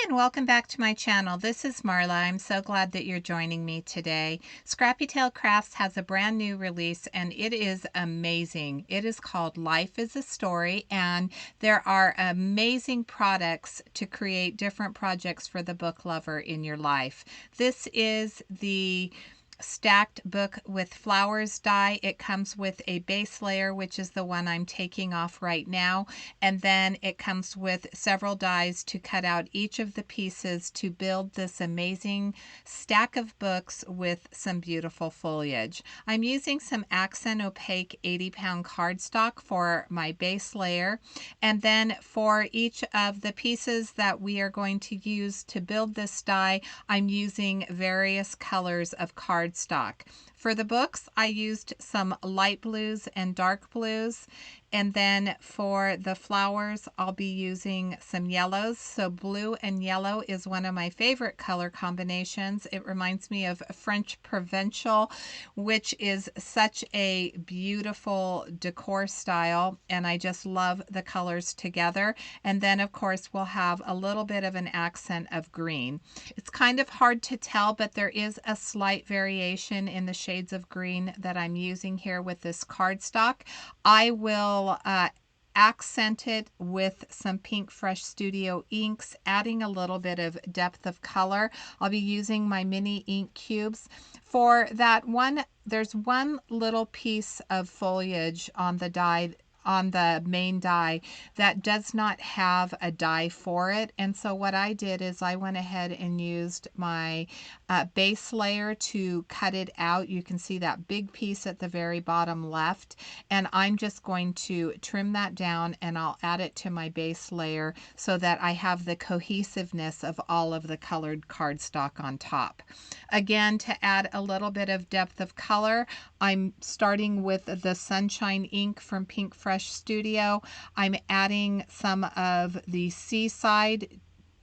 and welcome back to my channel. This is Marla. I'm so glad that you're joining me today. Scrappy Tails Crafts has a brand new release and it is amazing. It is called Life is a Story, and there are amazing products to create different projects for the book lover in your life. This is the stacked book with flowers die. It comes with a base layer, which is the one I'm taking off right now, and then it comes with several dies to cut out each of the pieces to build this amazing stack of books with some beautiful foliage. I'm using some accent opaque 80-pound cardstock for my base layer, and then for each of the pieces that we are going to use to build this die, I'm using various colors of cardstock. For the books, I used some light blues and dark blues. And then for the flowers, I'll be using some yellows. So blue and yellow is one of my favorite color combinations. It reminds me of French Provençal, which is such a beautiful decor style. And I just love the colors together. And then, of course, we'll have a little bit of an accent of green. It's kind of hard to tell, but there is a slight variation in the shades of green that I'm using here with this cardstock. I will accent it with some Pink Fresh Studio inks, adding a little bit of depth of color. I'll be using my mini ink cubes. For that one, there's one little piece of foliage on the die, on the main die, that does not have a die for it. And so what I did is I went ahead and used my base layer to cut it out. You can see that big piece at the very bottom left, and I'm just going to trim that down and I'll add it to my base layer so that I have the cohesiveness of all of the colored cardstock on top. Again, to add a little bit of depth of color, I'm starting with the Sunshine ink from Pink Fresh Studio. I'm adding some of the Seaside,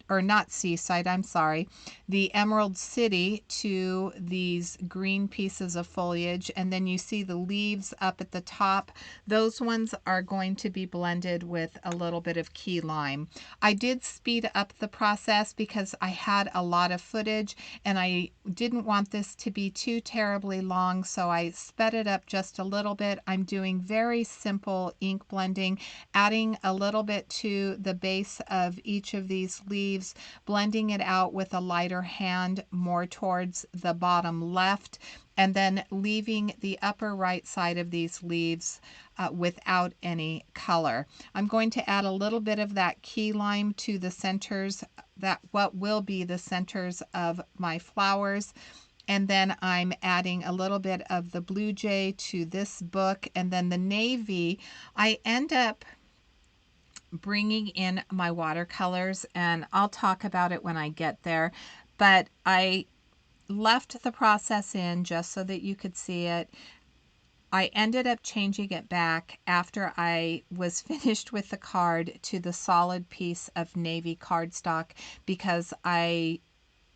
or not Seaside, I'm sorry, the Emerald City to these green pieces of foliage. And then you see the leaves up at the top. Those ones are going to be blended with a little bit of key lime. I did speed up the process because I had a lot of footage and I didn't want this to be too terribly long, so I sped it up just a little bit. I'm doing very simple ink blending, adding a little bit to the base of each of these leaves, blending it out with a lighter hand more towards the bottom left, and then leaving the upper right side of these leaves without any color. I'm going to add a little bit of that key lime to the centers, that what will be the centers of my flowers. And then I'm adding a little bit of the blue jay to this book, and then the navy. I end up bringing in my watercolors, and I'll talk about it when I get there, but I left the process in just so that you could see it. I ended up changing it back after I was finished with the card to the solid piece of navy cardstock because I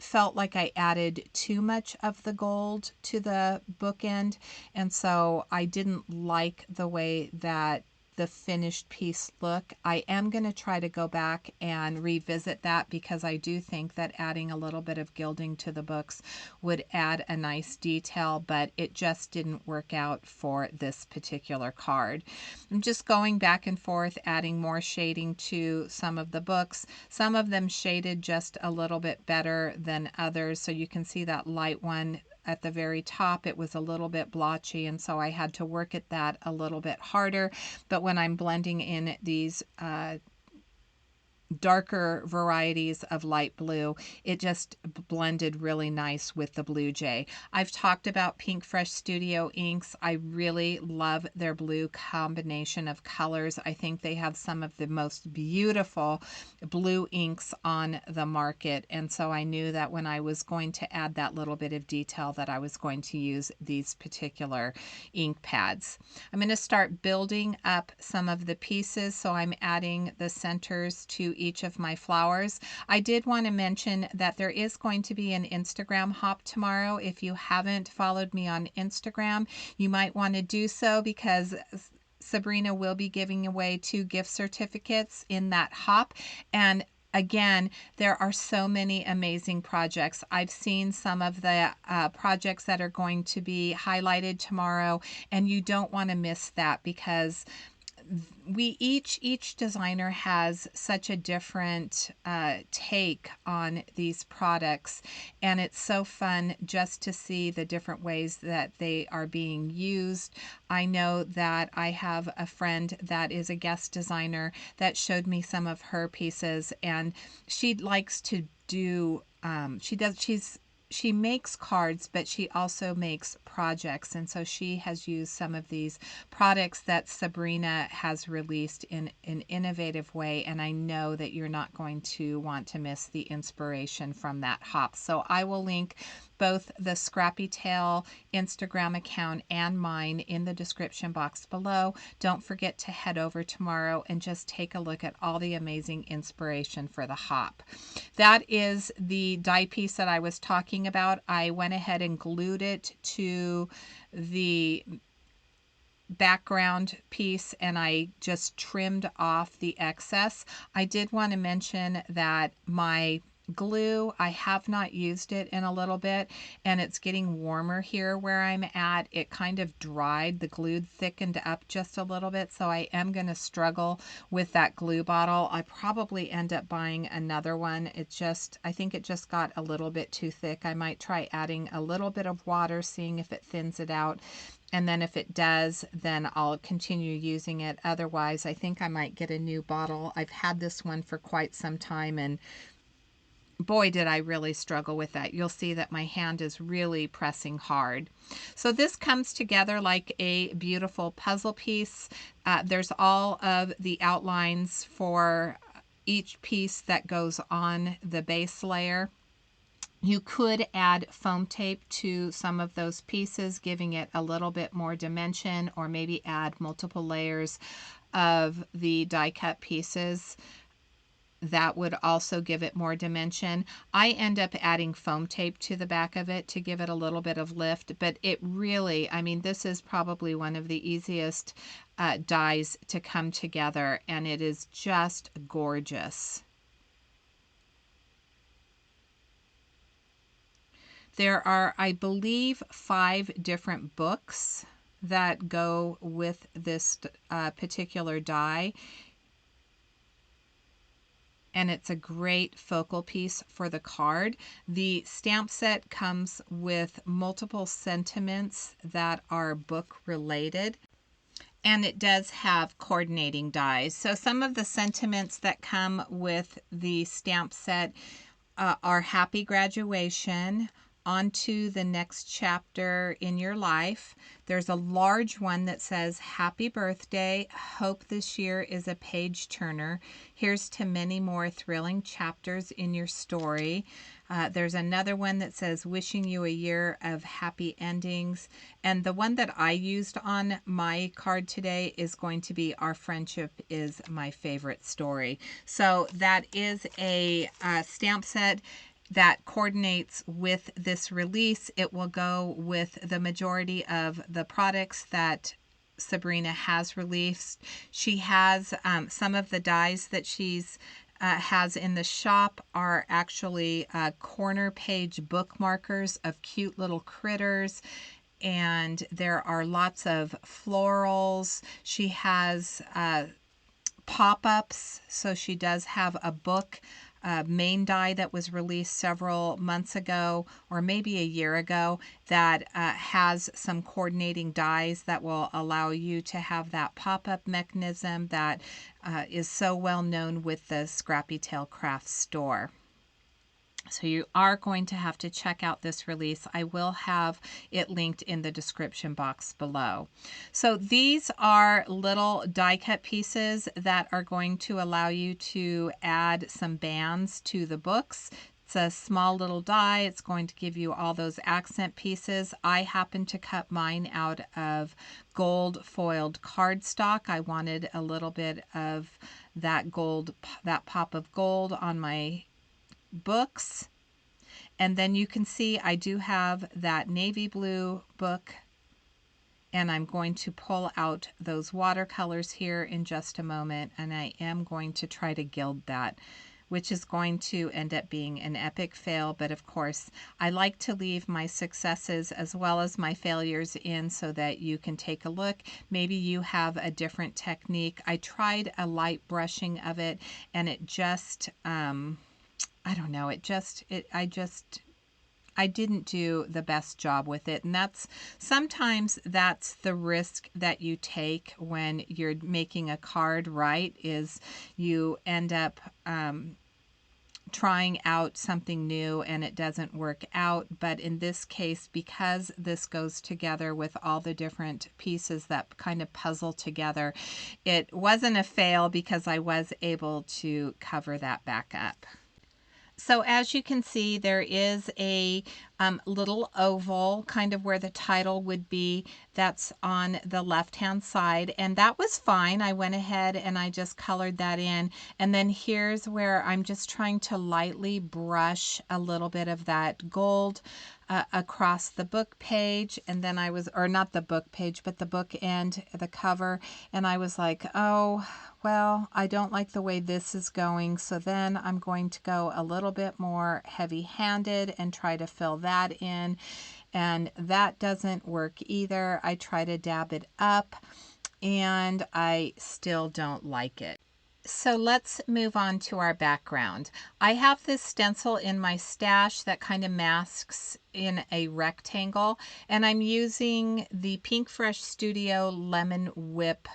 felt like I added too much of the gold to the bookend, and so I didn't like the way that the finished piece look. I am going to try to go back and revisit that because I do think that adding a little bit of gilding to the books would add a nice detail, but it just didn't work out for this particular card. I'm just going back and forth, adding more shading to some of the books. Some of them shaded just a little bit better than others, so you can see that light one at the very top, it was a little bit blotchy, and so I had to work at that a little bit harder. But when I'm blending in these darker varieties of light blue, it just blended really nice with the blue jay. I've talked about Pink Fresh Studio inks. I really love their blue combination of colors. I think they have some of the most beautiful blue inks on the market, and so I knew that when I was going to add that little bit of detail that I was going to use these particular ink pads. I'm going to start building up some of the pieces, so I'm adding the centers to each of my flowers. I did want to mention that there is going to be an Instagram hop tomorrow. If you haven't followed me on Instagram, you might want to do so because Sabrina will be giving away 2 gift certificates in that hop, and again, there are so many amazing projects. I've seen some of the projects that are going to be highlighted tomorrow, and you don't want to miss that, because we each designer has such a different take on these products, and it's so fun just to see the different ways that they are being used. I know that I have a friend that is a guest designer that showed me some of her pieces, and she likes to do she makes cards, but she also makes projects. And so she has used some of these products that Sabrina has released in an innovative way. And I know that you're not going to want to miss the inspiration from that hop. So I will link both the Scrappy Tail Instagram account and mine in the description box below. Don't forget to head over tomorrow and just take a look at all the amazing inspiration for the hop. That is the die piece that I was talking about. I went ahead and glued it to the background piece, and I just trimmed off the excess. I did want to mention that my glue, I have not used it in a little bit, and it's getting warmer here where I'm at. It kind of dried, the glue thickened up just a little bit, so I am going to struggle with that glue bottle. I probably end up buying another one. I think it just got a little bit too thick. I might try adding a little bit of water, seeing if it thins it out. And then if it does, then I'll continue using it. Otherwise, I think I might get a new bottle. I've had this one for quite some time, and boy, did I really struggle with that. You'll see that my hand is really pressing hard. So this comes together like a beautiful puzzle piece. There's all of the outlines for each piece that goes on the base layer. You could add foam tape to some of those pieces, giving it a little bit more dimension, or maybe add multiple layers of the die cut pieces. That would also give it more dimension. I end up adding foam tape to the back of it to give it a little bit of lift, but it really, I mean, this is probably one of the easiest dies to come together, and it is just gorgeous. There are, I believe, 5 different books that go with this particular die. And it's a great focal piece for the card. The stamp set comes with multiple sentiments that are book related. And it does have coordinating dies. So some of the sentiments that come with the stamp set are happy graduation, on to the next chapter in your life. There's a large one that says happy birthday, hope this year is a page turner, here's to many more thrilling chapters in your story. There's another one that says wishing you a year of happy endings, and the one that I used on my card today is going to be our friendship is my favorite story. So that is a stamp set that coordinates with this release. It will go with the majority of the products that Sabrina has released. She has some of the dies that she's has in the shop are actually corner page bookmarkers of cute little critters, and there are lots of florals. She has pop-ups, so she does have a book main die that was released several months ago, or maybe a year ago, that has some coordinating dies that will allow you to have that pop-up mechanism that is so well known with the Scrappy Tails Crafts store. So you are going to have to check out this release. I will have it linked in the description box below. So these are little die cut pieces that are going to allow you to add some bands to the books. It's a small little die. It's going to give you all those accent pieces. I happen to cut mine out of gold foiled cardstock. I wanted a little bit of that gold, that pop of gold on my books. And then you can see I do have that navy blue book, and I'm going to pull out those watercolors here in just a moment, and I am going to try to gild that which is going to end up being an epic fail. But of course, I like to leave my successes as well as my failures in so that you can take a look. Maybe you have a different technique. I tried a light brushing of it, and it just, I don't know, I didn't do the best job with it. And sometimes that's the risk that you take when you're making a card, right? Is you end up trying out something new and it doesn't work out. But in this case, because this goes together with all the different pieces that kind of puzzle together, it wasn't a fail because I was able to cover that back up. So as you can see, there is a little oval, kind of where the title would be, that's on the left-hand side, and that was fine. I went ahead and I just colored that in, and then here's where I'm just trying to lightly brush a little bit of that gold across the book page, and then or not the book page, but the book end, the cover, and I was like, oh, well, I don't like the way this is going, so then I'm going to go a little bit more heavy-handed and try to fill that in, and that doesn't work either. I try to dab it up, and I still don't like it. So let's move on to our background. I have this stencil in my stash that kind of masks in a rectangle, and I'm using the Pink Fresh Studio Lemon Whip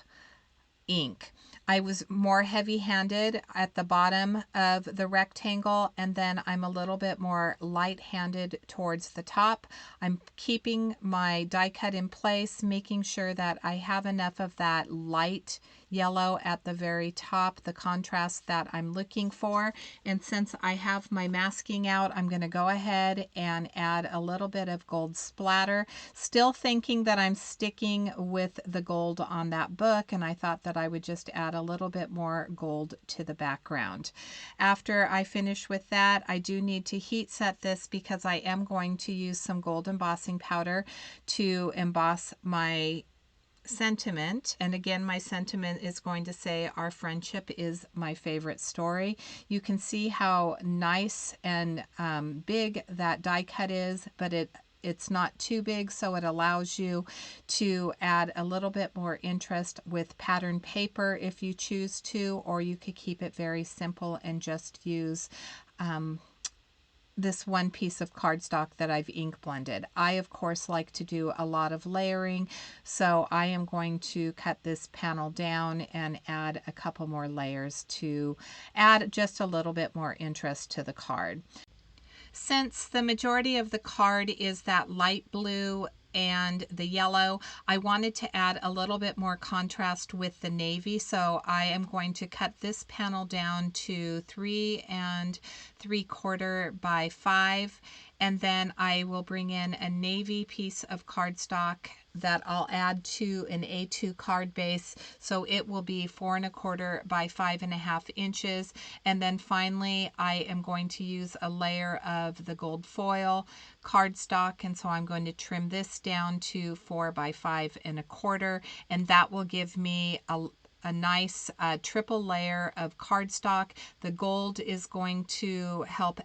ink. I was more heavy-handed at the bottom of the rectangle, and then I'm a little bit more light-handed towards the top. I'm keeping my die cut in place, making sure that I have enough of that light yellow at the very top, the contrast that I'm looking for. And since I have my masking out, I'm going to go ahead and add a little bit of gold splatter, still thinking that I'm sticking with the gold on that book, and I thought that I would just add a little bit more gold to the background. After I finish with that, I do need to heat set this because I am going to use some gold embossing powder to emboss my sentiment. And again, my sentiment is going to say, our friendship is my favorite story. You can see how nice and big that die cut is, but it's not too big, so it allows you to add a little bit more interest with pattern paper if you choose to, or you could keep it very simple and just use this one piece of cardstock that I've ink blended. I, of course, like to do a lot of layering, so I am going to cut this panel down and add a couple more layers to add just a little bit more interest to the card. Since the majority of the card is that light blue and the yellow, I wanted to add a little bit more contrast with the navy, so I am going to cut this panel down to 3 3/4 by 5, and then I will bring in a navy piece of cardstock that I'll add to an A2 card base, so it will be 4 1/4 by 5.5 inches. And then finally, I am going to use a layer of the gold foil cardstock, and so I'm going to trim this down to 4 by 5 1/4, and that will give me a nice triple layer of cardstock. The gold is going to help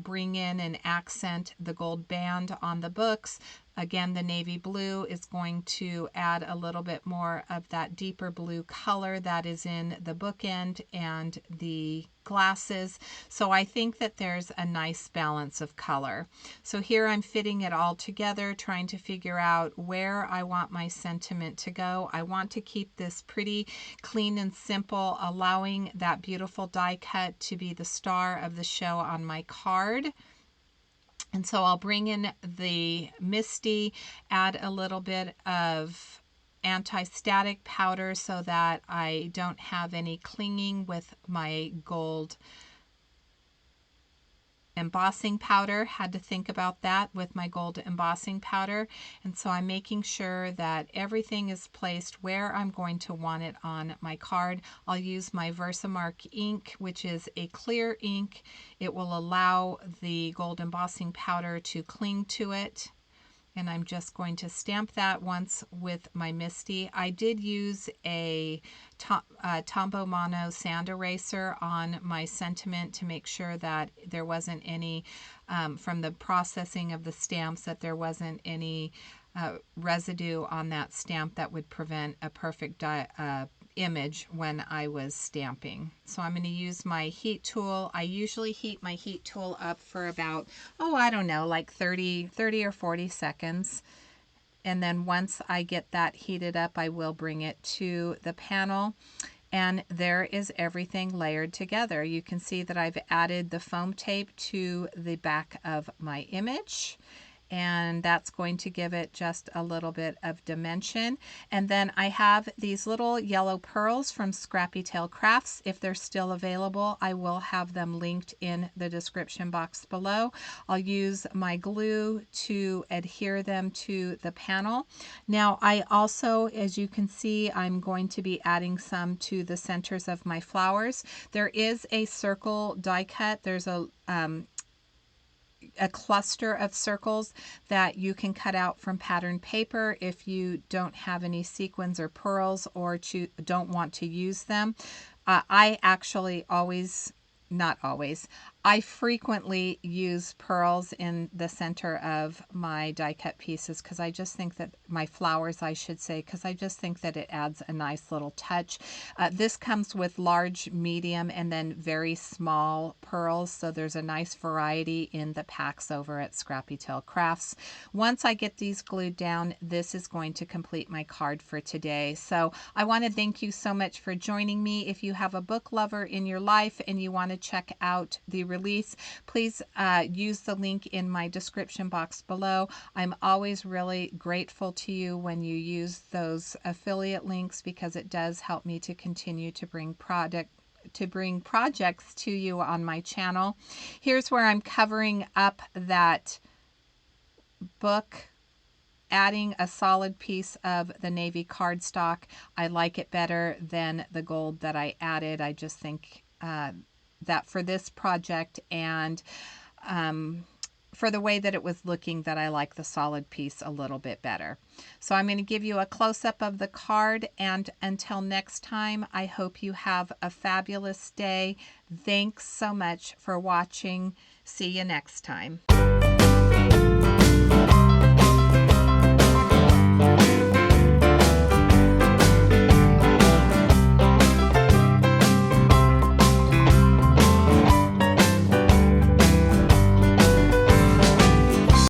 bring in and accent the gold band on the books. Again, the navy blue is going to add a little bit more of that deeper blue color that is in the bookend and the glasses. So I think that there's a nice balance of color. So here I'm fitting it all together, trying to figure out where I want my sentiment to go. I want to keep this pretty clean and simple, allowing that beautiful die cut to be the star of the show on my card. And so I'll bring in the Misty, add a little bit of anti-static powder so that I don't have any clinging with my gold embossing powder. Had to think about that with my gold embossing powder. And so I'm making sure that everything is placed where I'm going to want it on my card. I'll use my Versamark ink, which is a clear ink. It will allow the gold embossing powder to cling to it. And I'm just going to stamp that once with my Misty. I did use a Tombow Mono sand eraser on my sentiment to make sure that there wasn't any, from the processing of the stamps, that there wasn't any residue on that stamp that would prevent a perfect image when I was stamping. So I'm going to use my heat tool. I usually heat my heat tool up for about, oh, I don't know, like 30 or 40 seconds. And then once I get that heated up, I will bring it to the panel. And there is everything layered together. You can see that I've added the foam tape to the back of my image, and that's going to give it just a little bit of dimension. And then I have these little yellow pearls from Scrappy Tails Crafts. If they're still available, I will have them linked in the description box below. I'll use my glue to adhere them to the panel. Now I also, as you can see, I'm going to be adding some to the centers of my flowers. There is a circle die cut. There's a cluster of circles that you can cut out from pattern paper if you don't have any sequins or pearls, or don't want to use them. I actually not always, I frequently use pearls in the center of my die cut pieces because I just think that, my flowers I should say, because I just think that it adds a nice little touch. This comes with large, medium, and then very small pearls, so there's a nice variety in the packs over at Scrappy Tails Crafts. Once I get these glued down, this is going to complete my card for today. So I want to thank you so much for joining me. If you have a book lover in your life and you want to check out the release, please use the link in my description box below. I'm always really grateful to you when you use those affiliate links, because it does help me to continue to bring projects to you on my channel. Here's where I'm covering up that book, adding a solid piece of the navy cardstock. I like it better than the gold that I added. I just think that for this project, and for the way that it was looking, that I like the solid piece a little bit better. So I'm going to give you a close-up of the card, and until next time, I hope you have a fabulous day. Thanks so much for watching. See you next time.